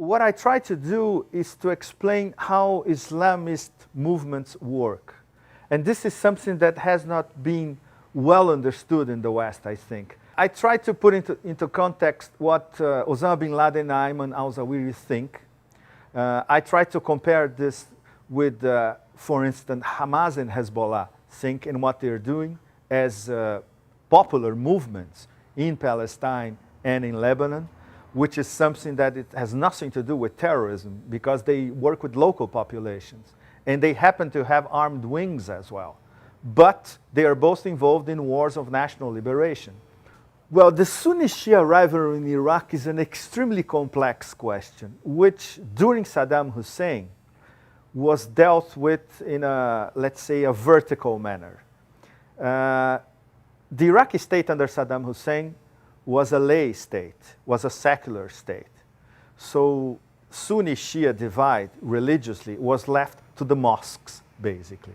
what I try to do is to explain how Islamist movements work. And this is something that has not been well understood in the West, I think. I try to put into context what Osama bin Laden and Ayman al-Zawahiri think. I try to compare this with, for instance, Hamas and Hezbollah think and what they're doing as popular movements in Palestine and in Lebanon, which is something that it has nothing to do with terrorism because they work with local populations. And they happen to have armed wings as well. But they are both involved in wars of national liberation. Well, the Sunni-Shia rivalry in Iraq is an extremely complex question, which during Saddam Hussein was dealt with in a, let's say, a vertical manner. The Iraqi state under Saddam Hussein was a lay state, was a secular state. So Sunni-Shia divide religiously was left to the mosques, basically.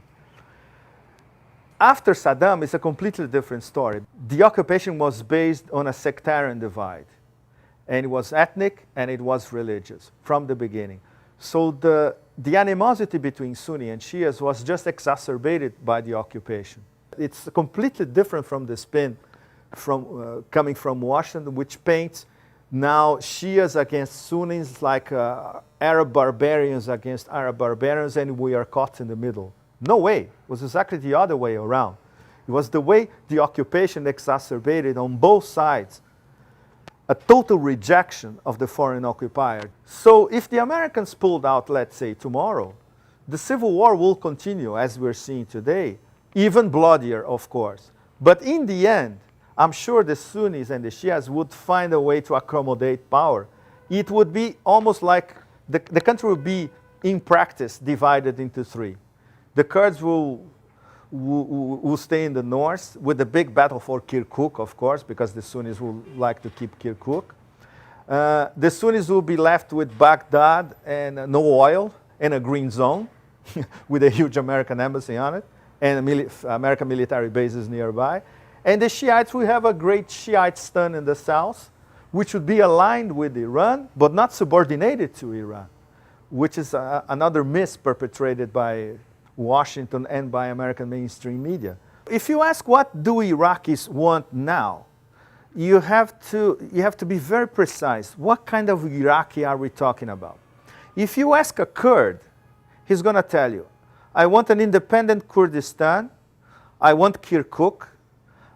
After Saddam, it's a completely different story. The occupation was based on a sectarian divide. And it was ethnic and it was religious from the beginning. So the animosity between Sunni and Shias was just exacerbated by the occupation. It's completely different from the spin coming from Washington, which paints now Shias against Sunnis like Arab barbarians against Arab barbarians, and we are caught in the middle. No way. It was exactly the other way around. It was the way the occupation exacerbated on both sides a total rejection of the foreign occupier. So if the Americans pulled out, let's say, tomorrow, the civil war will continue as we're seeing today, even bloodier, of course. But in the end, I'm sure the Sunnis and the Shias would find a way to accommodate power. It would be almost like the country would be, in practice, divided into three. The Kurds will stay in the north with a big battle for Kirkuk, of course, because the Sunnis will like to keep Kirkuk. The Sunnis will be left with Baghdad and no oil and a green zone with a huge American embassy on it and American military bases nearby. And the Shiites will have a great Shiite state in the south, which would be aligned with Iran, but not subordinated to Iran, which is another myth perpetrated by Washington and by American mainstream media. If you ask what do Iraqis want now, you have to be very precise. What kind of Iraqi are we talking about? If you ask a Kurd, he's going to tell you, I want an independent Kurdistan, I want Kirkuk,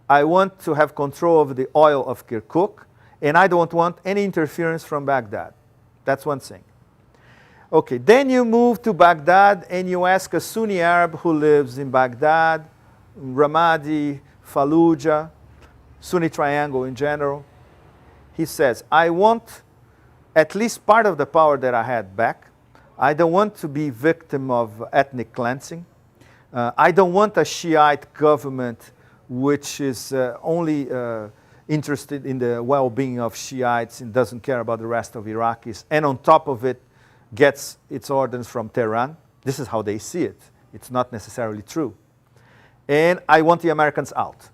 I want to have control over the oil of Kirkuk, and I don't want any interference from Baghdad. That's one thing. Okay, then you move to Baghdad and you ask a Sunni Arab who lives in Baghdad, Ramadi, Fallujah, Sunni Triangle in general. He says, I want at least part of the power that I had back. I don't want to be victim of ethnic cleansing. I don't want a Shiite government which is only interested in the well-being of Shiites and doesn't care about the rest of Iraqis. And on top of it, gets its orders from Tehran. This is how they see it. It's not necessarily true. And I want the Americans out.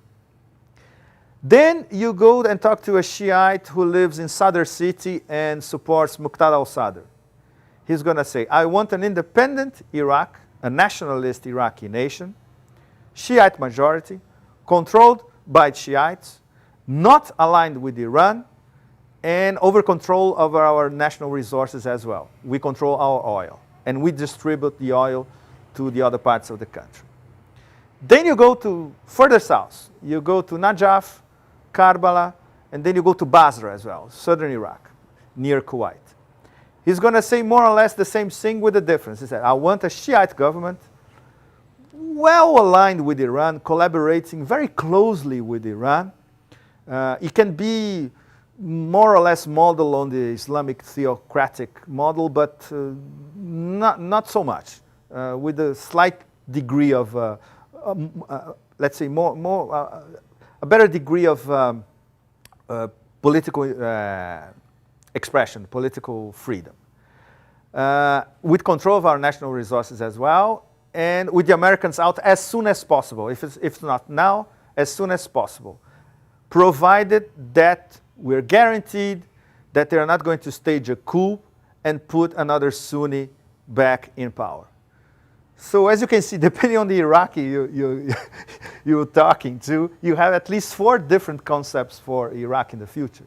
Then you go and talk to a Shiite who lives in Sadr city and supports Muqtada al-Sadr. He's going to say, I want an independent Iraq, a nationalist Iraqi nation, Shiite majority, controlled by Shiites, not aligned with Iran, and over control of our national resources as well. We control our oil, and we distribute the oil to the other parts of the country. Then you go to further south. You go to Najaf, Karbala, and then you go to Basra as well, southern Iraq, near Kuwait. He's going to say more or less the same thing with a difference. He said, I want a Shiite government, well aligned with Iran, collaborating very closely with Iran. It can be more or less modeled on the Islamic theocratic model, but not so much, with a slight degree of, let's say, a better degree of political expression, political freedom, with control of our national resources as well, and with the Americans out as soon as possible, if not now, as soon as possible, provided that we're guaranteed that they're not going to stage a coup and put another Sunni back in power. So as you can see, depending on the Iraqi you're talking to, you have at least 4 different concepts for Iraq in the future.